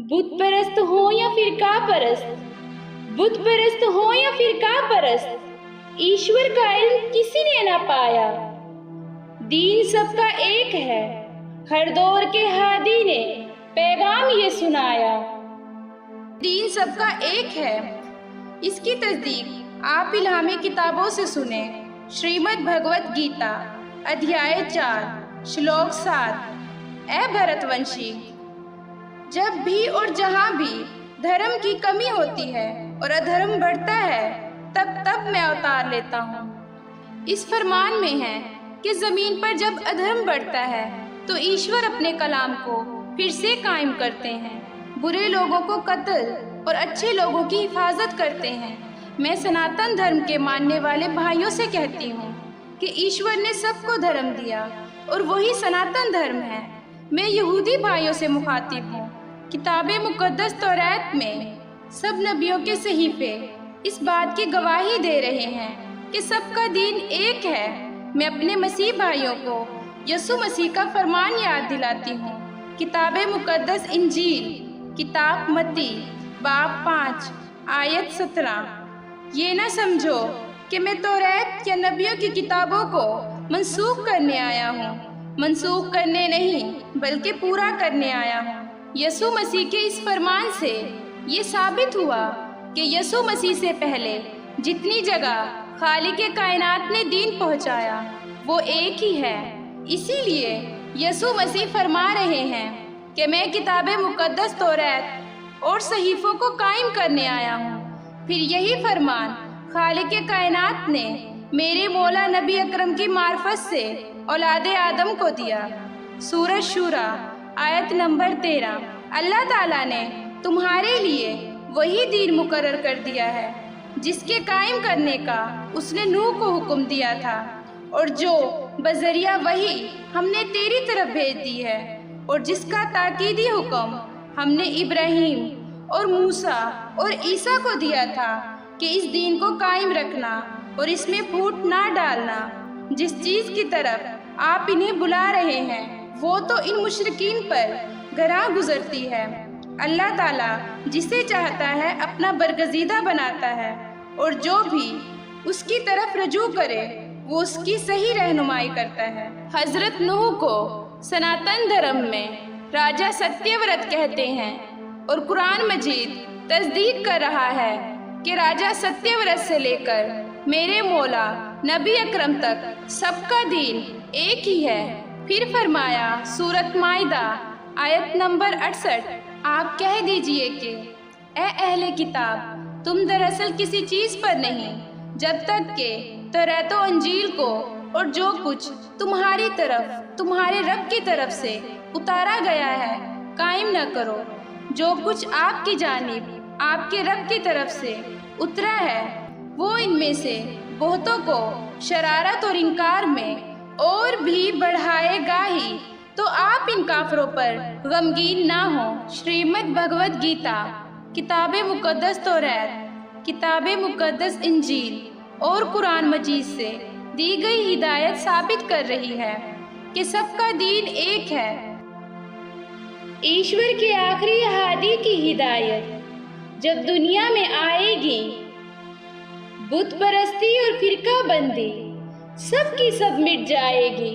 बुत परस्त हो या फिरका परस्त, बुत परस्त हो या फिरका परस्त, ईश्वर का इल्म किसी ने ना पाया। दीन सबका एक है, हर दौर के हादी ने पैगाम ये सुनाया। दीन सबका एक है, इसकी तस्दीक आप इल्हामी किताबों से सुने। श्रीमद् भगवत गीता अध्याय 4 श्लोक 7। ऐ भरतवंशी, जब भी और जहाँ भी धर्म की कमी होती है और अधर्म बढ़ता है, तब मैं अवतार लेता हूँ। इस फरमान में है कि ज़मीन पर जब अधर्म बढ़ता है तो ईश्वर अपने कलाम को फिर से कायम करते हैं, बुरे लोगों को कत्ल और अच्छे लोगों की हिफाजत करते हैं। मैं सनातन धर्म के मानने वाले भाइयों से कहती हूँ कि ईश्वर ने सबको धर्म दिया और वही सनातन धर्म है। मैं यहूदी भाइयों से मुखातिब हूँ। किताबे मुकद्दस तौरात में सब नबियों के सहीफे इस बात की गवाही दे रहे हैं कि सबका दीन एक है। मैं अपने मसीह भाइयों को यसु मसीह का फरमान याद दिलाती हूँ। किताबे मुकद्दस इंजील किताब मत्ती बाब 5 आयत 17। ये ना समझो कि मैं तौरात या नबियों की किताबों को मनसूख करने आया हूँ, मनसूख करने नहीं बल्कि पूरा करने आया हूँ। यसु मसीह के इस फरमान से ये साबित हुआ कि यसु मसीह से पहले जितनी जगह खालिक कायनात ने दीन पहुँचाया वो एक ही है। इसीलिए यसु मसीह फरमा रहे हैं कि मैं किताबे मुकद्दस तौरात और सहीफों को कायम करने आया हूँ। फिर यही फरमान खालिक कायनात ने मेरे मौला नबी अकरम की मार्फत से औलादे आदम को दिया। सूरह शूरा आयत नंबर 13। अल्लाह ताला ने तुम्हारे लिए वही दीन मुकर्रर कर दिया है जिसके कायम करने का उसने नूह को हुक्म दिया था, और जो बजरिया वही हमने तेरी तरफ भेज दी है, और जिसका ताकीदी हुक्म हमने इब्राहीम और मूसा और ईसा को दिया था कि इस दीन को कायम रखना और इसमें फूट ना डालना। जिस चीज़ की तरफ आप इन्हें बुला रहे हैं वो तो इन मुशरिकीन पर गराह गुजरती है। अल्लाह ताला जिसे चाहता है अपना बरगजीदा बनाता है, और जो भी उसकी तरफ रजू करे वो उसकी सही रहनुमाई करता है। हजरत नूह को सनातन धर्म में राजा सत्यव्रत कहते हैं, और कुरान मजीद तस्दीक कर रहा है कि राजा सत्यव्रत से लेकर मेरे मौला नबी अकरम तक सबका दीन एक ही है। फिर फरमाया सूरत माइदा आयत नंबर 68, आप कह दीजिए कि ए अहले किताब, तुम दरअसल किसी चीज़ पर नहीं जब तक कि तौरात और इंजील को और जो कुछ तुम्हारी तरफ तुम्हारे रब की तरफ से उतारा गया है कायम न करो। जो कुछ आपकी जानिब आपके रब की तरफ से उतरा है वो इनमें से बहुतों को शरारत और इनकार में और भी बढ़ाएगा ही, तो आप इन काफरों पर गमगीन ना हो। श्रीमद् भगवत गीता किताबे मुकद्दस तौरात, किताबे मुकद्दस इंजील और कुरान मजीद से दी गई हिदायत साबित कर रही है कि सबका दीन एक है। ईश्वर के आखिरी हादी की हिदायत जब दुनिया में आएगी, बुत परस्ती और फिरका बंदी सब की सब मिट जाएगी।